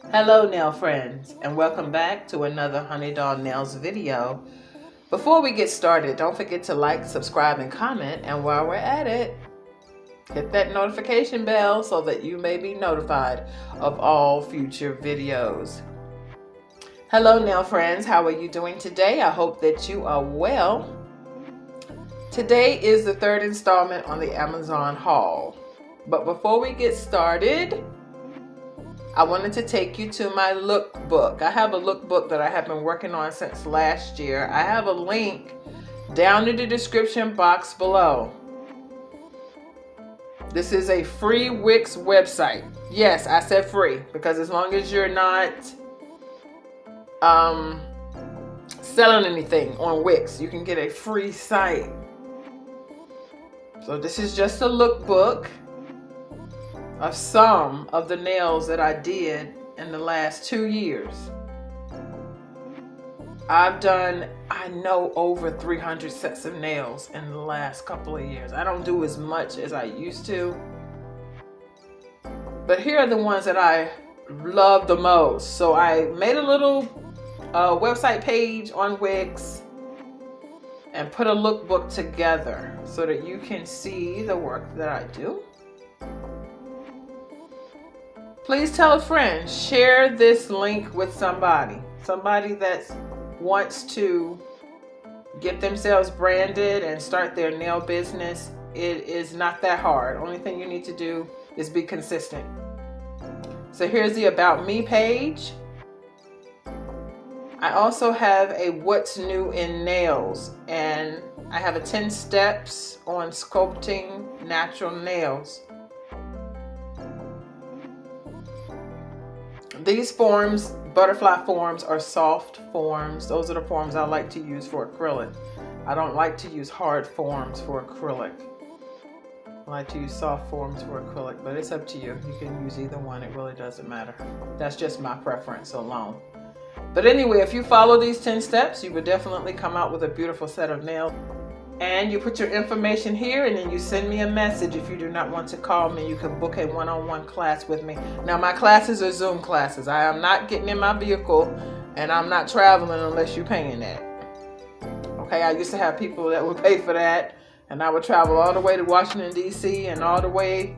Hello nail friends, and welcome back to another Honey Doll Nails video. Before we get started, don't forget to like, subscribe, and comment, and while we're at it, hit that notification bell so that you may be notified of all future videos. Hello nail friends, how are you doing today? I hope that you are well. Today is the third installment on the Amazon haul. But before we get started, I wanted to take you to my lookbook. I have a lookbook that I have been working on since last year. I have a link down in the description box below. This is a free Wix website. Yes, I said free because as long as you're not selling anything on Wix, you can get a free site. So this is just a lookbook of some of the nails that I did in the last 2 years. I've done, I know, over 300 sets of nails in the last couple of years. I don't do as much as I used to, but here are the ones that I love the most. So I made a little website page on Wix and put a lookbook together so that you can see the work that I do. Please tell a friend, share this link with somebody that wants to get themselves branded and start their nail business. It is not that hard. Only thing you need to do is be consistent. So here's the About Me page. I also have a What's New in Nails, and I have a 10 steps on sculpting natural nails. These forms, butterfly forms, are soft forms. Those are the forms I like to use for acrylic. I don't like to use hard forms for acrylic. I like to use soft forms for acrylic, but it's up to you. You can use either one. It really doesn't matter. That's just my preference alone. But anyway, if you follow these 10 steps, you will definitely come out with a beautiful set of nails. And you put your information here, and then you send me a message. If you do not want to call me, you can book a one-on-one class with me. Now, my classes are Zoom classes. I am not getting in my vehicle, and I'm not traveling unless you're paying that. Okay, I used to have people that would pay for that, and I would travel all the way to Washington, D.C., and all the way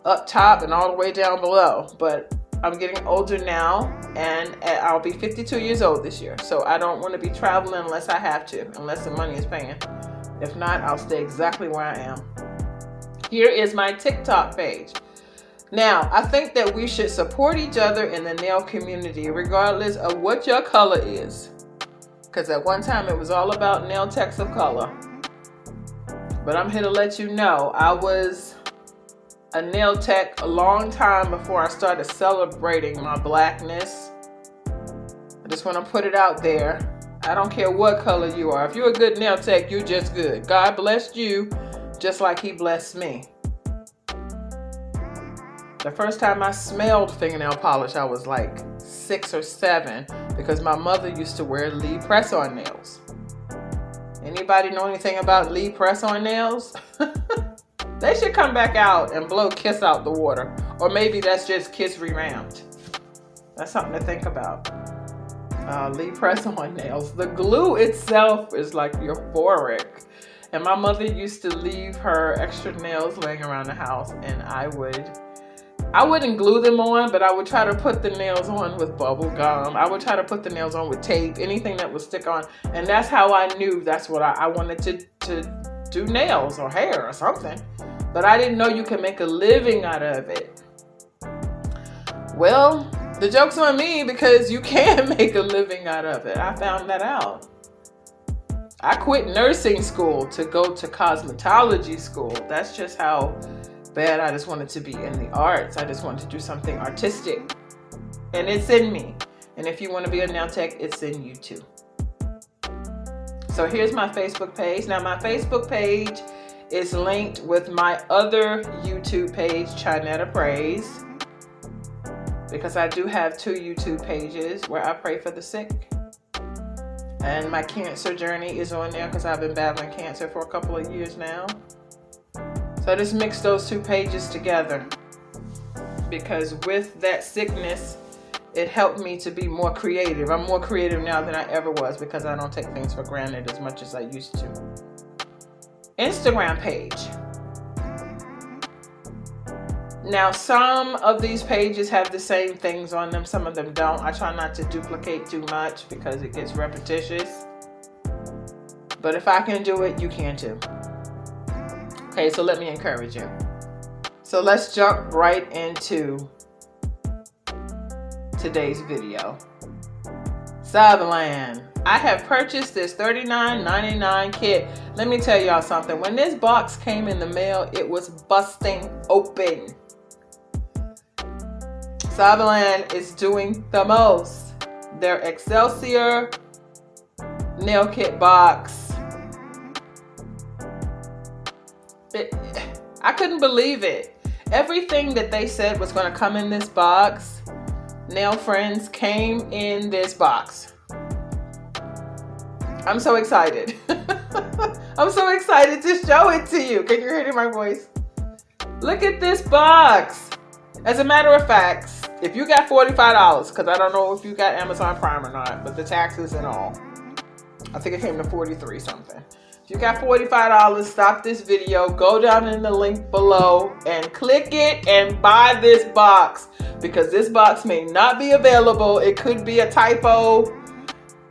up top and all the way down below. But I'm getting older now, and I'll be 52 years old this year. So I don't want to be traveling unless I have to, unless the money is paying. If not, I'll stay exactly where I am. Here is my TikTok page. Now, I think that we should support each other in the nail community, regardless of what your color is. Because at one time, it was all about nail techs of color. But I'm here to let you know, I was a nail tech a long time before I started celebrating my blackness. I just want to put it out there. I don't care what color you are. If you're a good nail tech, you're just good. God blessed you just like he blessed me. The first time I smelled fingernail polish, I was like 6 or 7 because my mother used to wear Lee press-on nails. Anybody know anything about Lee press-on nails? They should come back out and blow Kiss out the water. Or maybe that's just Kiss revamped. That's something to think about. Lee press-on nails. The glue itself is like euphoric. And my mother used to leave her extra nails laying around the house, and I wouldn't glue them on, but I would try to put the nails on with bubble gum. I would try to put the nails on with tape, anything that would stick on. And that's how I knew that's what I wanted to do, nails or hair or something. But I didn't know you could make a living out of it. Well, the joke's on me because you can make a living out of it. I found that out. I quit nursing school to go to cosmetology school. That's just how bad I just wanted to be in the arts. I just wanted to do something artistic. And it's in me. And if you want to be a nail tech, it's in you too. So here's my Facebook page. Now my Facebook page is linked with my other YouTube page, Chinetta Praise. Because I do have 2 YouTube pages where I pray for the sick. And my cancer journey is on there because I've been battling cancer for a couple of years now. So I just mixed those 2 pages together. Because with that sickness, it helped me to be more creative. I'm more creative now than I ever was because I don't take things for granted as much as I used to. Instagram page. Now, some of these pages have the same things on them. Some of them don't. I try not to duplicate too much because it gets repetitious. But if I can do it, you can too. Okay, so let me encourage you. So let's jump right into today's video. Sailvland. I have purchased this $39.99 kit. Let me tell y'all something. When this box came in the mail, it was busting open. Saviland is doing the most. Their Excelsior nail kit box. I couldn't believe it. Everything that they said was going to come in this box, nail friends, came in this box. I'm so excited. I'm so excited to show it to you. Can you hear it in my voice? Look at this box. As a matter of fact, if you got $45, because I don't know if you got Amazon Prime or not, but the taxes and all, I think it came to 43 something. If you got $45, stop this video, go down in the link below and click it and buy this box, because this box may not be available. It could be a typo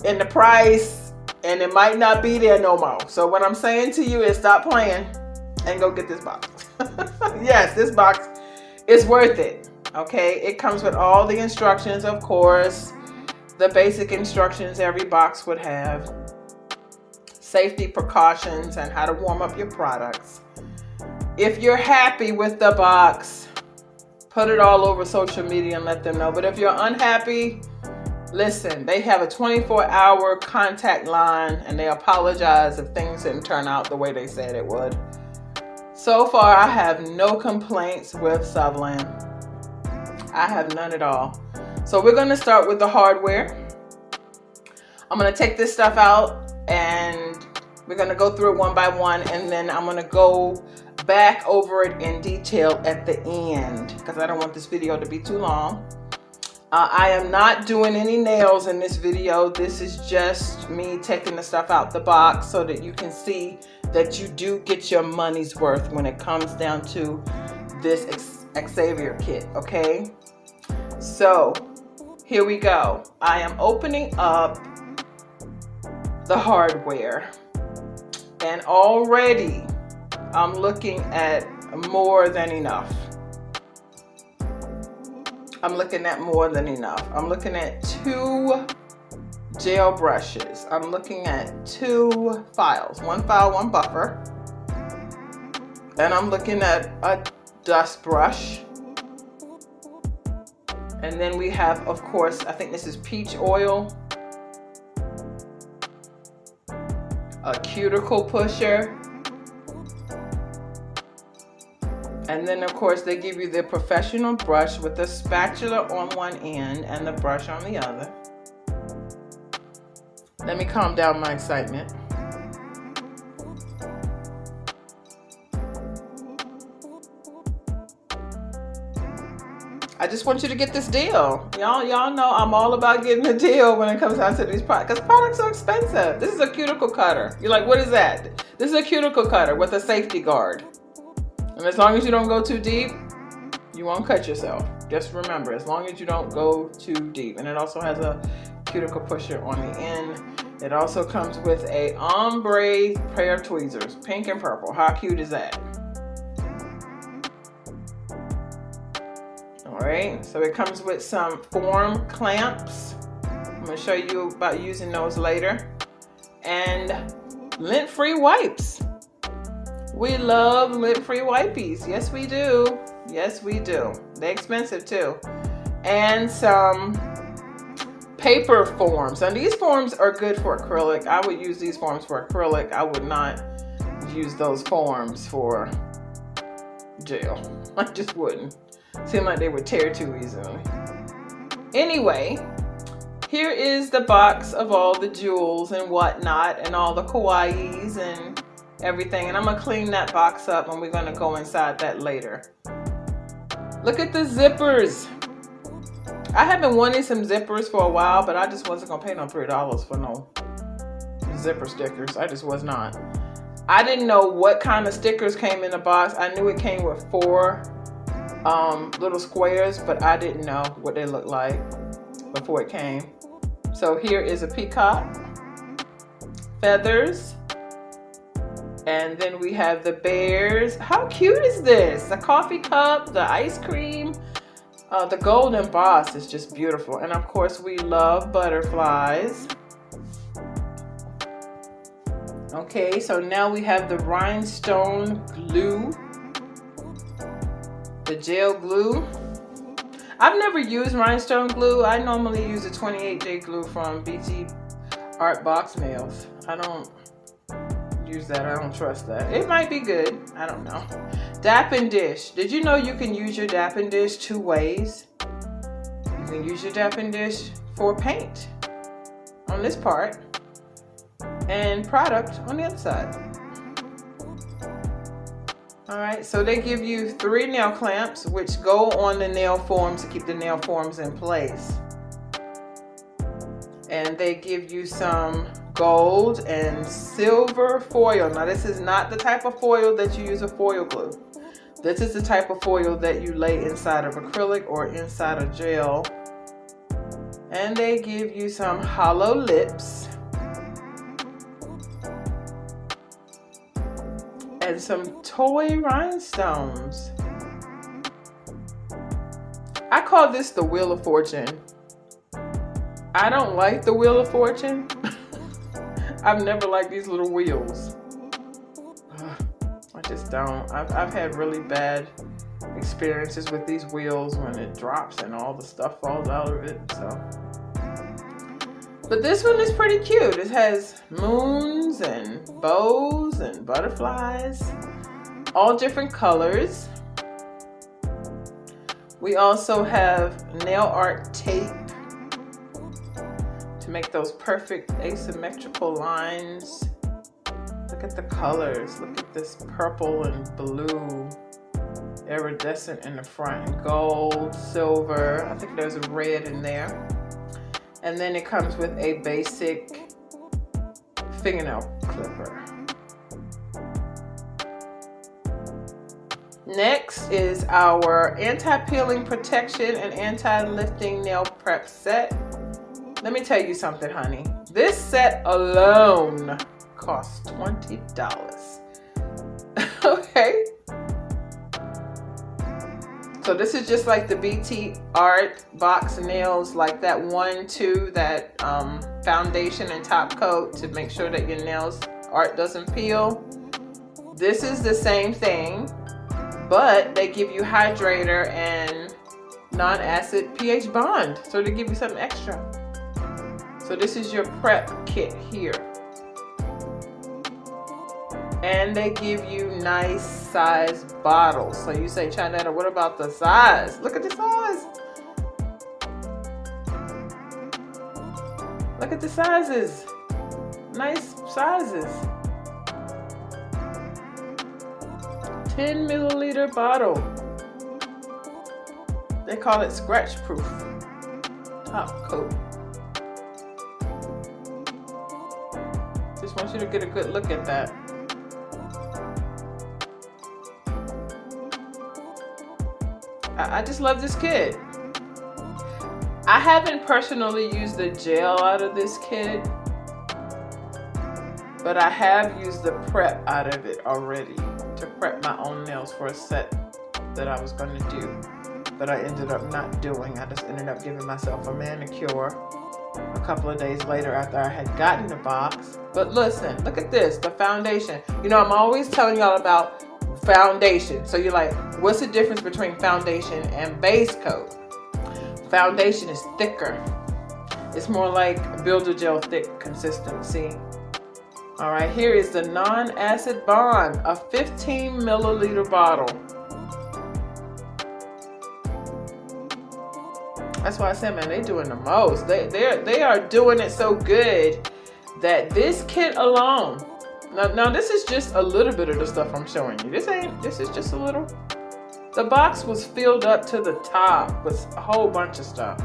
in the price and it might not be there no more. So what I'm saying to you is stop playing and go get this box. Yes, this box is worth it. Okay, it comes with all the instructions, of course, the basic instructions every box would have, safety precautions, and how to warm up your products. If you're happy with the box, put it all over social media and let them know. But if you're unhappy, listen, they have a 24-hour contact line and they apologize if things didn't turn out the way they said it would. So far, I have no complaints with Sailvland. I have none at all. So we're going to start with the hardware. I'm going to take this stuff out and we're going to go through it one by one, and then I'm going to go back over it in detail at the end because I don't want this video to be too long. I am not doing any nails in this video. This is just me taking the stuff out the box so that you can see that you do get your money's worth when it comes down to this Xavier kit, okay? So here we go. I am opening up the hardware, and already I'm looking at more than enough. I'm looking at more than enough. I'm looking at 2 gel brushes. I'm looking at 2 files, 1 file, 1 buffer. And I'm looking at a dust brush. And then we have, of course, I think this is peach oil, a cuticle pusher, and then of course they give you the professional brush with the spatula on one end and the brush on the other. Let me calm down my excitement. I just want you to get this deal. Y'all know I'm all about getting a deal when it comes down to these products, because products are expensive. This is a cuticle cutter. You're like, what is that? This is a cuticle cutter with a safety guard. And as long as you don't go too deep, you won't cut yourself. Just remember, as long as you don't go too deep. And it also has a cuticle pusher on the end. It also comes with a ombre pair of tweezers, pink and purple. How cute is that? All right, so it comes with some form clamps. I'm gonna show you about using those later. And lint-free wipes. We love lint-free wipies. Yes, we do. Yes, we do. They're expensive too. And some paper forms. And these forms are good for acrylic. I would use these forms for acrylic. I would not use those forms for gel. I just wouldn't. Seemed like they would tear too easily. Anyway, here is the box of all the jewels and whatnot and all the kawaiis and everything. And I'm gonna clean that box up and we're gonna go inside that later. Look at the zippers. I have been wanting some zippers for a while, but I just wasn't gonna pay no $3 for no zipper stickers. I just was not. I didn't know what kind of stickers came in the box. I knew it came with 4 little squares, but I didn't know what they looked like before it came. So here is a peacock, feathers, and then we have the bears. How cute is this? The coffee cup, the ice cream, the gold emboss is just beautiful. And of course we love butterflies. Okay, so now we have the rhinestone glue, the gel glue. I've never used rhinestone glue. I normally use the 28J glue from BT Art Box Nails. I don't use that. I don't trust that. It might be good. I don't know. Dap and dish. Did you know you can use your dap and dish 2 ways? You can use your dap and dish for paint on this part and product on the other side. Alright, so they give you 3 nail clamps which go on the nail forms to keep the nail forms in place. And they give you some gold and silver foil. Now this is not the type of foil that you use with foil glue. This is the type of foil that you lay inside of acrylic or inside of gel. And they give you some hollow lips. And some toy rhinestones. I call this the Wheel of Fortune. I don't like the Wheel of Fortune. I've never liked these little wheels. I just don't. I've had really bad experiences with these wheels when it drops and all the stuff falls out of it. So, but this one is pretty cute. It has moons and bows and butterflies, all different colors. We also have nail art tape to make those perfect asymmetrical lines. Look at the colors. Look at this purple and blue, iridescent in the front, and gold, silver. I think there's a red in there. And then it comes with a basic fingernail clipper. Next is our anti-peeling protection and anti-lifting nail prep set. Let me tell you something, honey. This set alone costs $20. Okay. So this is just like the BT Art Box Nails, like that 1-2, that foundation and top coat to make sure that your nails art doesn't peel. This is the same thing, but they give you hydrator and non-acid pH bond. So they give you something extra. So this is your prep kit here. And they give you nice size bottles. So you say, Chinetta, what about the size? Look at the size. Look at the sizes. Nice sizes. 10 milliliter bottle. They call it scratch proof. Top coat. Just want you to get a good look at that. I just love this kit. I haven't personally used the gel out of this kit, but I have used the prep out of it already to prep my own nails for a set that I was going to do, but I ended up not doing. I just ended up giving myself a manicure a couple of days later after I had gotten the box. But listen, look at this, the foundation. You know, I'm always telling y'all about foundation. So you're like, what's the difference between foundation and base coat? Foundation is thicker. It's more like Builder Gel thick consistency. All right, here is the non-acid bond, a 15 milliliter bottle. That's why I said, man, they're doing the most. They are doing it so good that this kit alone. Now this is just a little bit of the stuff I'm showing you. This is just a little. The box was filled up to the top with a whole bunch of stuff.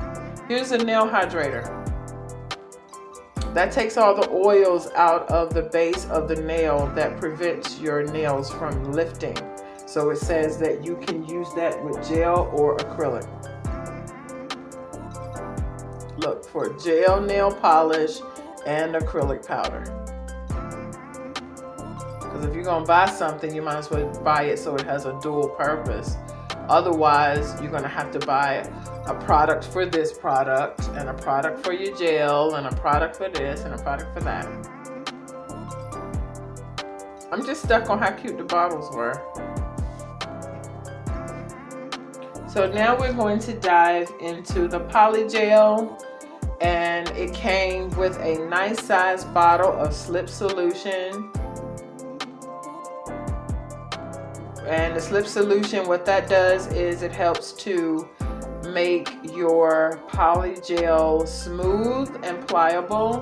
Here's a nail hydrator. That takes all the oils out of the base of the nail that prevents your nails from lifting. So it says that you can use that with gel or acrylic. Look for gel nail polish and acrylic powder. Because if you're going to buy something, you might as well buy it so it has a dual purpose. Otherwise, you're going to have to buy a product for this product, and a product for your gel, and a product for this, and a product for that. I'm just stuck on how cute the bottles were. So now we're going to dive into the polygel, and it came with a nice size bottle of slip solution. And the slip solution, what that does is it helps to make your polygel smooth and pliable.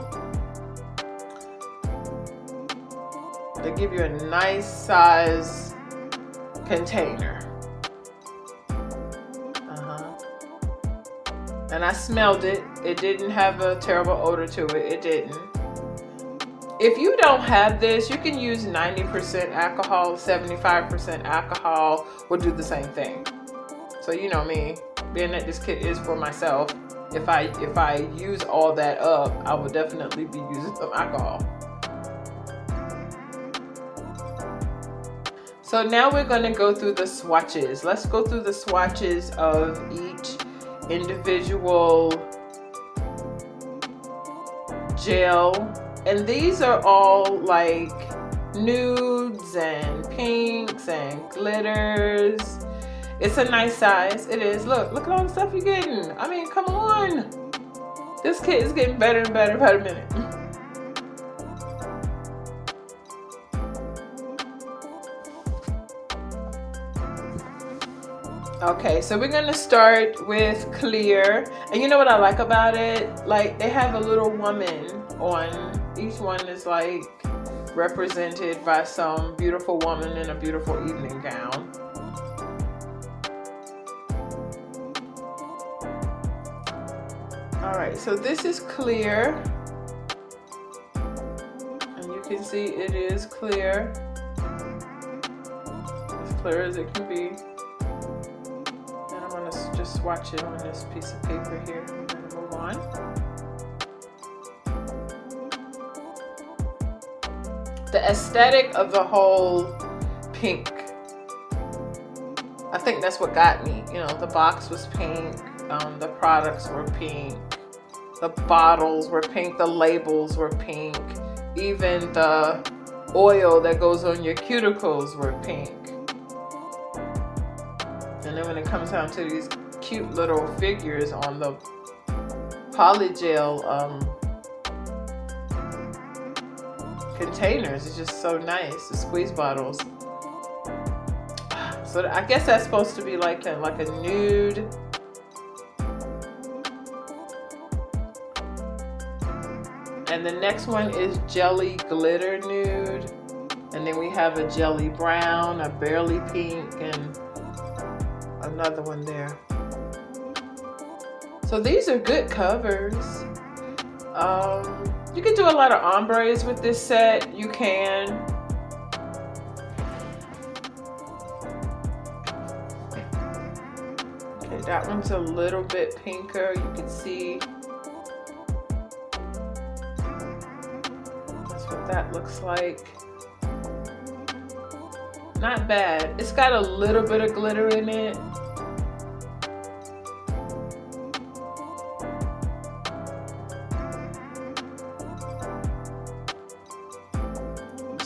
They give you a nice size container. And I smelled it. It didn't have a terrible odor to it. It didn't. If you don't have this, you can use 90% alcohol, 75% alcohol will do the same thing. So you know me, being that this kit is for myself, if I use all that up, I will definitely be using some alcohol. So now we're going to go through the swatches. Let's go through the swatches of each individual gel. And these are all like nudes and pinks and glitters. It's a nice size. It is. Look at all the stuff you're getting. I mean, come on. This kit is getting better and better by the minute. Okay, so we're gonna start with clear. And you know what I like about it? Like, they have a little woman on. Each one is like represented by some beautiful woman in a beautiful evening gown. All right, so this is clear. And you can see it is clear. As clear as it can be. And I'm gonna just swatch it on this piece of paper here. I'm gonna move on. The aesthetic of the whole pink, I think that's what got me. You know, the box was pink, the products were pink, the bottles were pink, the labels were pink, even the oil that goes on your cuticles were pink. And then when it comes down to these cute little figures on the polygel containers, it's just so nice. The squeeze bottles. So I guess that's supposed to be like a nude. And the next one is jelly glitter nude. And then we have a jelly brown, a barely pink, and another one there. So these are good covers. You can do a lot of ombres with this set. You can. Okay, that one's a little bit pinker. You can see. That's what that looks like. Not bad. It's got a little bit of glitter in it.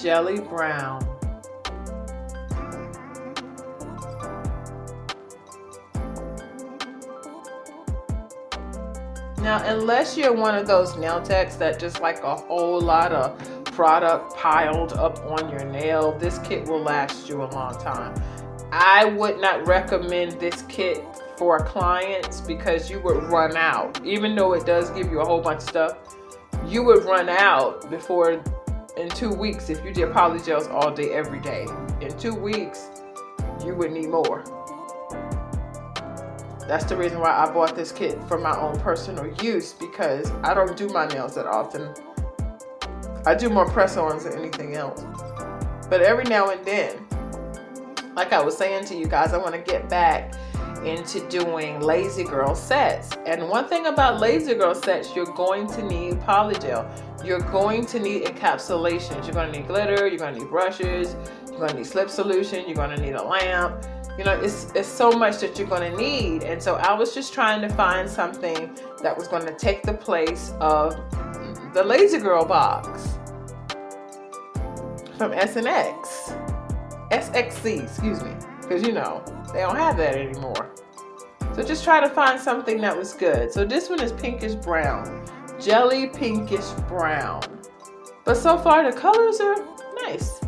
Jelly brown. Now, unless you're one of those nail techs that just like a whole lot of product piled up on your nail, this kit will last you a long time. I would not recommend this kit for clients because you would run out. Even though it does give you a whole bunch of stuff, you would run out before. In 2 weeks, if you did polygels all day, every day, in 2 weeks, you would need more. That's the reason why I bought this kit for my own personal use, because I don't do my nails that often. I do more press-ons than anything else. But every now and then, like I was saying to you guys, I want to get back into doing Lazy Girl sets. And one thing about Lazy Girl sets, you're going to need polygel. You're going to need encapsulations. You're going to need glitter. You're going to need brushes. You're going to need slip solution. You're going to need a lamp. You know, it's so much that you're going to need. And so I was just trying to find something that was going to take the place of the Lazy Girl box from SNX. SXC, excuse me. Because, you know, they don't have that anymore. So just try to find something that was good. So this one is pinkish brown. Jelly pinkish brown. But so far the colors are nice.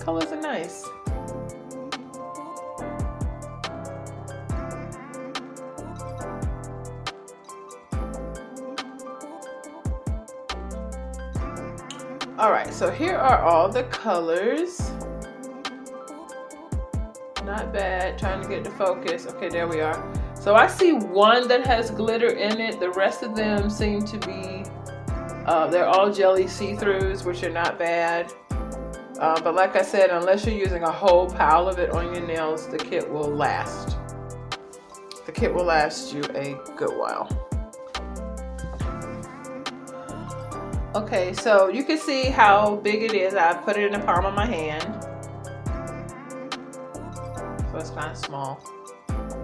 Colors are nice. All right, so here are all the colors. Not bad, trying to get the focus. Okay, there we are. So I see one that has glitter in it. The rest of them seem to be, they're all jelly see-throughs, which are not bad. But like I said, unless you're using a whole pile of it on your nails, the kit will last. The kit will last you a good while. Okay, so you can see how big it is. I put it in the palm of my hand. So it's kind of small.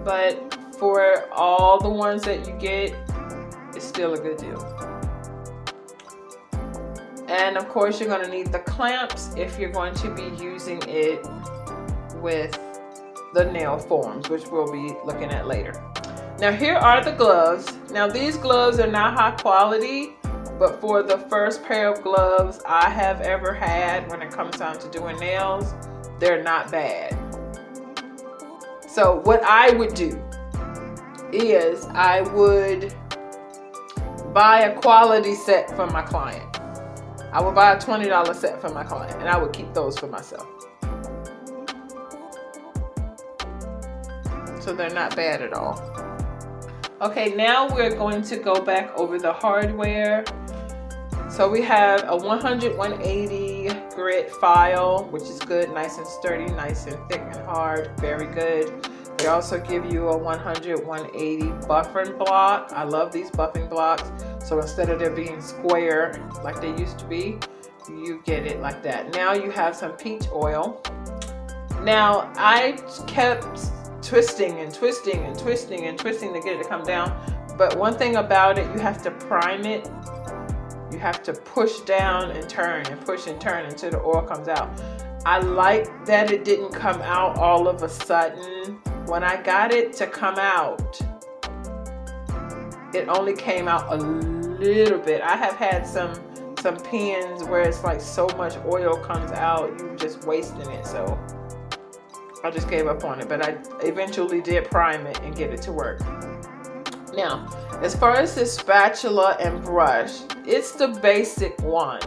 But for all the ones that you get, it's still a good deal. And of course, you're going to need the clamps if you're going to be using it with the nail forms, which we'll be looking at later. Now here are the gloves. Now these gloves are not high quality, but for the first pair of gloves I have ever had when it comes down to doing nails, they're not bad. So what I would do is I would buy a quality set for my client. I would buy a $20 set for my client, and I would keep those for myself. So they're not bad at all. Okay, now we're going to go back over the hardware. So we have a 100-180 grit file, which is good, nice and sturdy, nice and thick and hard, very good. They also give you a 100-180 buffing block. I love these buffing blocks. So instead of there being square like they used to be, you get it like that. Now you have some peach oil. Now I kept twisting and twisting and twisting and twisting to get it to come down. But one thing about it, you have to prime it. You have to push down and turn and push and turn until the oil comes out. I like that it didn't come out all of a sudden. When I got it to come out, it only came out a little bit. I have had some pens where it's like so much oil comes out, you're just wasting it. So I just gave up on it, but I eventually did prime it and get it to work. Now, as far as the spatula and brush, it's the basic one.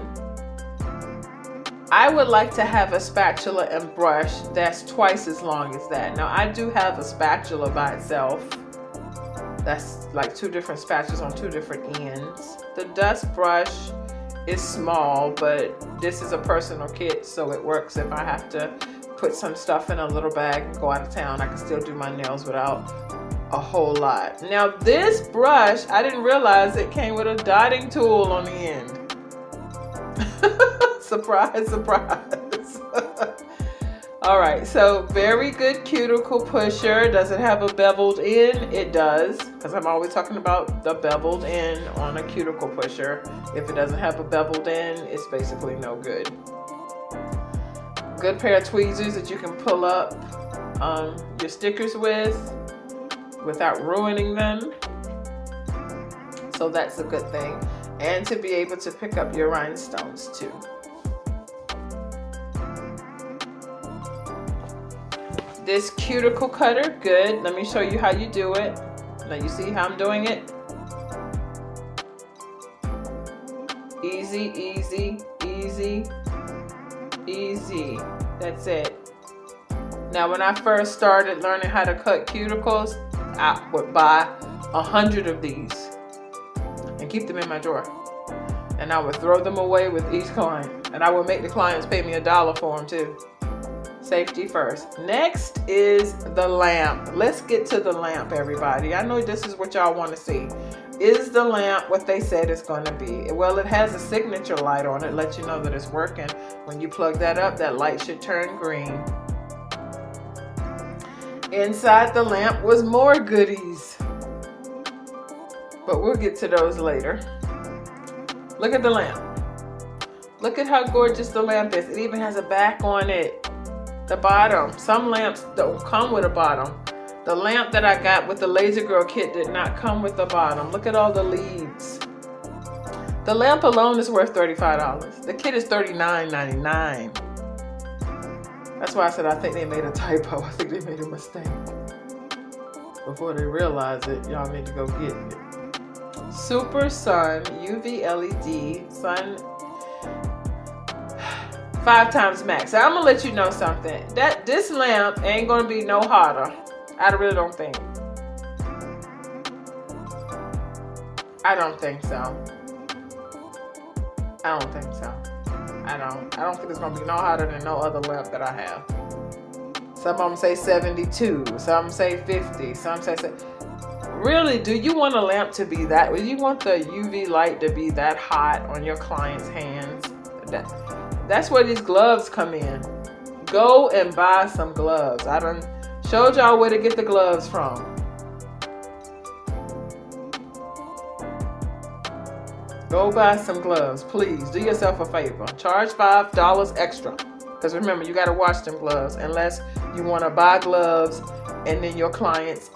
I would like to have a spatula and brush that's twice as long as that. Now, I do have a spatula by itself. That's like two different spatulas on two different ends. The dust brush is small, but this is a personal kit, so it works if I have to put some stuff in a little bag and go out of town. I can still do my nails without a whole lot. Now this brush, I didn't realize it came with a dotting tool on the end. Surprise, surprise. All right, so very good cuticle pusher. Does it have a beveled end? It does, because I'm always talking about the beveled end on a cuticle pusher. If it doesn't have a beveled end, it's basically no good. Good pair of tweezers that you can pull up your stickers with without ruining them. So that's a good thing. And to be able to pick up your rhinestones too. This cuticle cutter, good. Let me show you how you do it. Now you see how I'm doing it? Easy, easy, easy, easy. That's it. Now, when I first started learning how to cut cuticles, I would buy 100 of these and keep them in my drawer. And I would throw them away with each client. And I would make the clients pay me $1 for them too. Safety first. Next is the lamp. Let's get to the lamp, everybody. I know this is what y'all want to see. Is the lamp what they said it's going to be? Well, it has a signature light on it, let you know that it's working. When you plug that up, that light should turn green. Inside the lamp was more goodies, but we'll get to those later. Look at the lamp. Look at how gorgeous the lamp is. It even has a back on it. The bottom. Some lamps don't come with a bottom. The lamp that I got with the Laser Girl kit did not come with the bottom. Look at all the leads. The lamp alone is worth $35. The kit is $39.99. That's why I said I think they made a typo. I think they made a mistake. Before they realize it, y'all need to go get it. Super Sun UV LED Sun 5 times max. So I'm gonna let you know something. That this lamp ain't gonna be no hotter. I really don't think. I don't think so. I don't think so. I don't think it's gonna be no hotter than no other lamp that I have. Some of them say 72, some say 50, some say. Really, do you want a lamp to be that? Do you want the UV light to be that hot on your client's hands? That's where these gloves come in. Go and buy some gloves. I done showed y'all where to get the gloves from. Go buy some gloves, please. Do yourself a favor. Charge $5 extra. Because remember, you got to wash them gloves unless you want to buy gloves and then your clients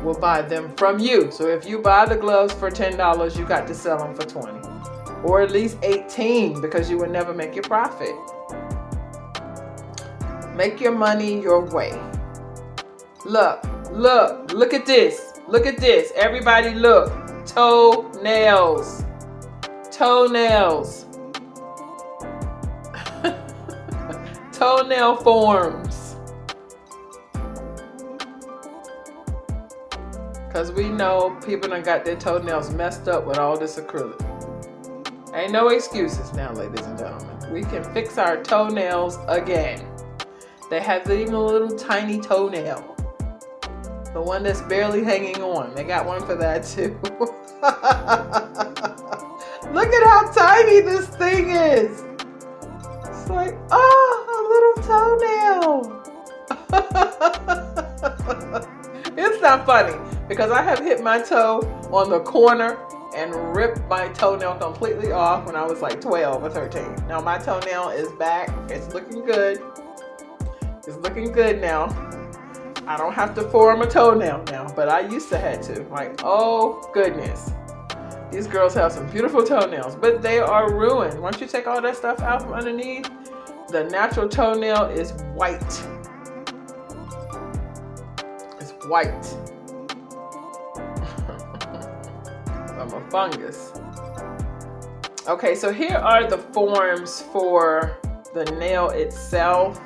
will buy them from you. So if you buy the gloves for $10, you got to sell them for $20. Or at least $18 because you would never make your profit. Make your money your way. Look at this. Look at this. Everybody look. Toenails. Toenails. Toenail forms. Because we know people done got their toenails messed up with all this acrylic. Ain't no excuses now, ladies and gentlemen. We can fix our toenails again. They have even a little tiny toenail. The one that's barely hanging on. They got one for that too. Look at how tiny this thing is. It's like, oh, a little toenail. It's not funny because I have hit my toe on the corner and ripped my toenail completely off when I was like 12 or 13. Now my toenail is back. It's looking good. It's looking good now. I don't have to form a toenail now, but I used to have to. Like, oh goodness. These girls have some beautiful toenails, but they are ruined. Once you take all that stuff out from underneath, the natural toenail is white. It's white. From a fungus. Okay, so here are the forms for the nail itself.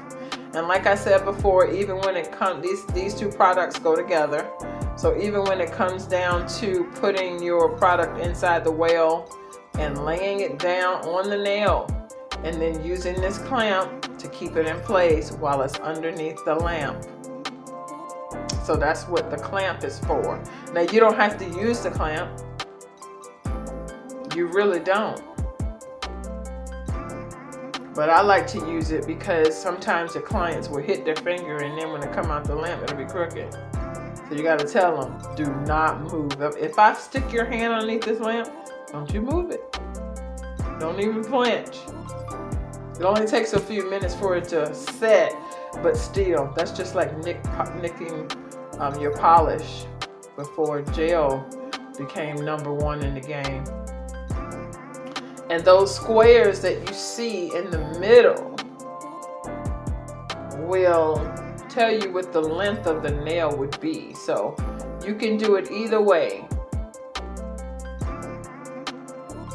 And like I said before, even when it comes, these two products go together. So even when it comes down to putting your product inside the whale and laying it down on the nail and then using this clamp to keep it in place while it's underneath the lamp. So that's what the clamp is for. Now you don't have to use the clamp. You really don't. But I like to use it because sometimes the clients will hit their finger and then when they come out the lamp, it'll be crooked. So you got to tell them, do not move. If I stick your hand underneath this lamp, don't you move it. Don't even flinch. It only takes a few minutes for it to set, but still, that's just like nicking your polish before gel became #1 in the game. And those squares that you see in the middle will tell you what the length of the nail would be. So you can do it either way.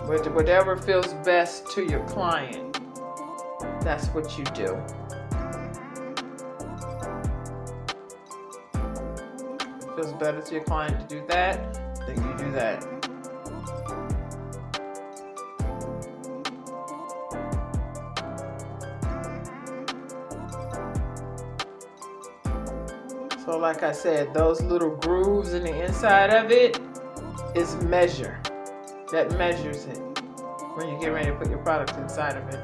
Whatever feels best to your client, that's what you do. feels better to your client to do that, then you do that. So like I said, those little grooves in the inside of it is measure. That measures it when you get ready to put your product inside of it.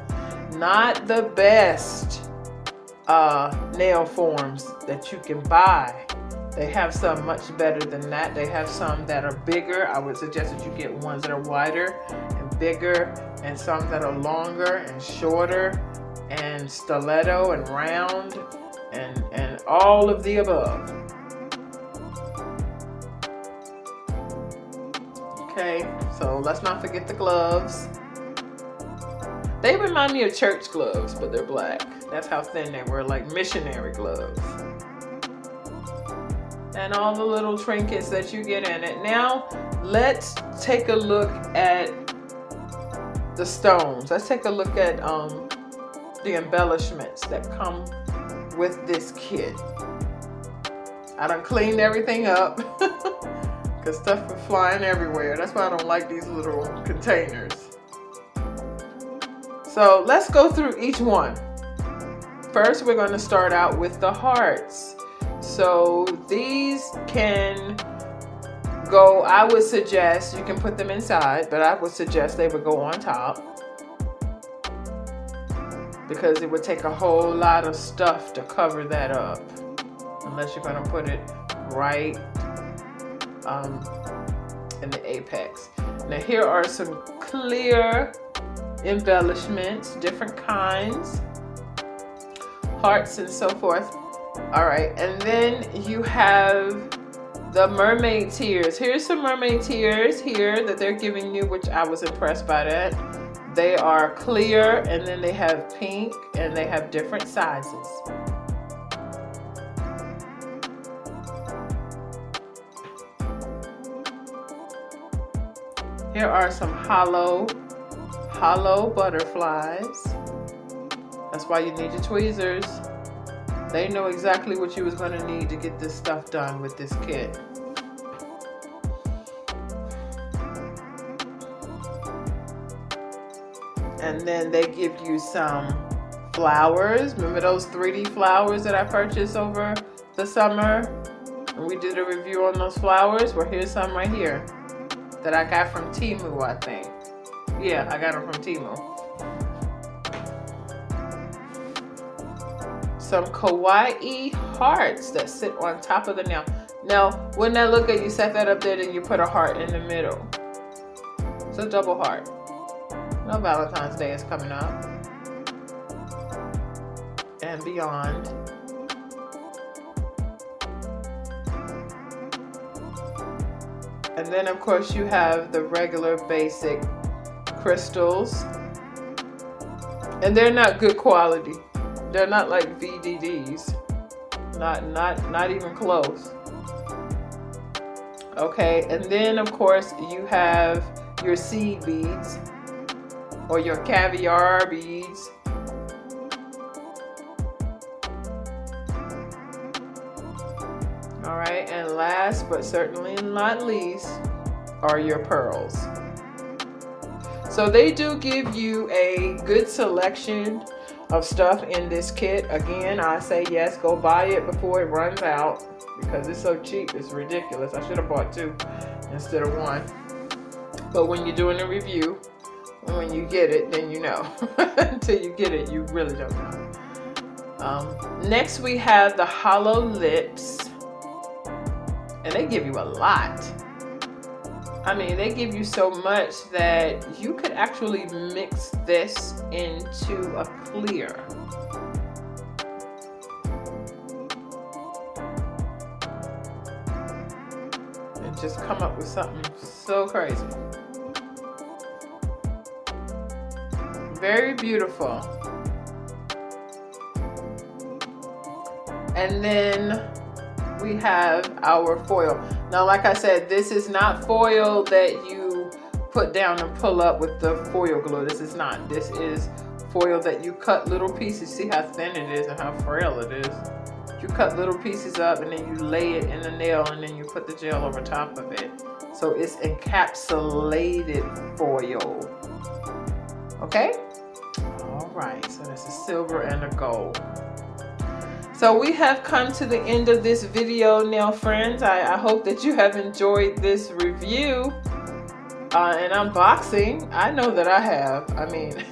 Not the best nail forms that you can buy. They have some much better than that. They have some that are bigger. I would suggest that you get ones that are wider and bigger, and some that are longer and shorter and stiletto and round and all of the above. Okay, so let's not forget the gloves. They remind me of church gloves, but they're black. That's how thin they were, like missionary gloves. And all the little trinkets that you get in it. Now, let's take a look at the stones. Let's take a look at the embellishments that come with this kit. I done cleaned everything up because stuff is flying everywhere. That's why I don't like these little containers. So let's go through each one. First, we're going to start out with the hearts. So these can go, I would suggest you can put them inside, but I would suggest they would go on top, because it would take a whole lot of stuff to cover that up, unless you're going to put it right in the apex. Now here are some clear embellishments, different kinds, hearts and so forth. All right, and then you have the mermaid tears. Here's some mermaid tears here that they're giving you, which I was impressed by that. They are clear, and then they have pink, and they have different sizes. Here are some hollow butterflies. That's why you need your tweezers. They know exactly what you was going to need to get this stuff done with this kit. And then they give you some flowers. Remember those 3D flowers that I purchased over the summer? And we did a review on those flowers. Well, here's some right here that I got from Temu, I think. Yeah, I got them from Temu. Some kawaii hearts that sit on top of the nail. Now, wouldn't that look good? You set that up there, then you put a heart in the middle. It's a double heart. No, Valentine's Day is coming up. And beyond. And then, of course, you have the regular basic crystals. And they're not good quality. They're not like VDDs. Not even close. Okay, and then of course you have your seed beads or your caviar beads. All right, and last but certainly not least are your pearls. So they do give you a good selection of stuff in this kit. Again, I say yes, go buy it before it runs out, because it's so cheap, it's ridiculous. I should have bought 2 instead of 1. But when you're doing a review, when you get it, then you know. Until you get it, you really don't know. Next we have the hollow lips, and they give you a lot. I mean, they give you so much that you could actually mix this into a clear. And just come up with something so crazy. Very beautiful. And then we have our foil. Now, like I said, this is not foil that you put down and pull up with the foil glue. This is not. This is foil that you cut little pieces. See how thin it is and how frail it is. You cut little pieces up and then you lay it in the nail and then you put the gel over top of it. So it's encapsulated foil. Okay? All right, so that's a silver and a gold. So we have come to the end of this video, nail friends. I hope that you have enjoyed this review and unboxing. I know that I have. I mean,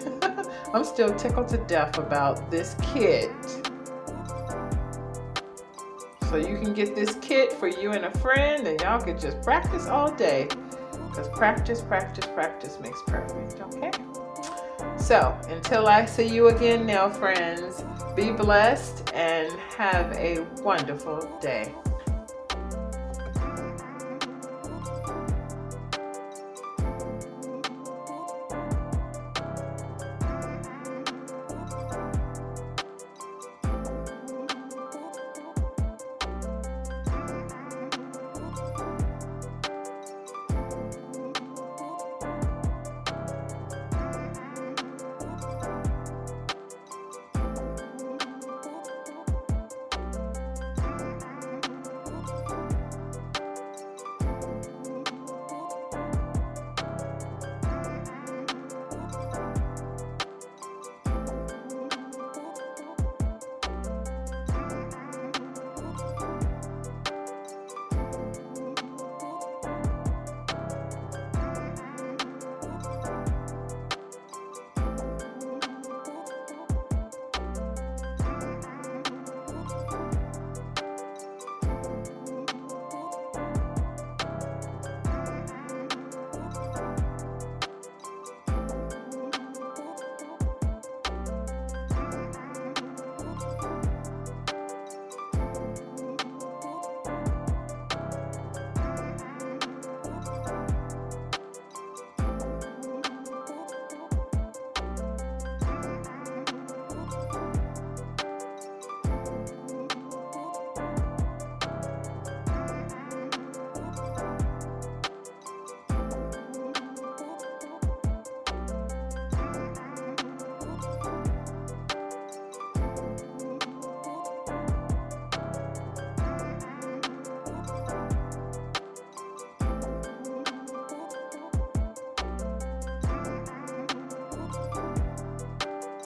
I'm still tickled to death about this kit. So you can get this kit for you and a friend and y'all can just practice all day. Because practice, practice, practice makes perfect, okay? So until I see you again, nail friends, be blessed and have a wonderful day.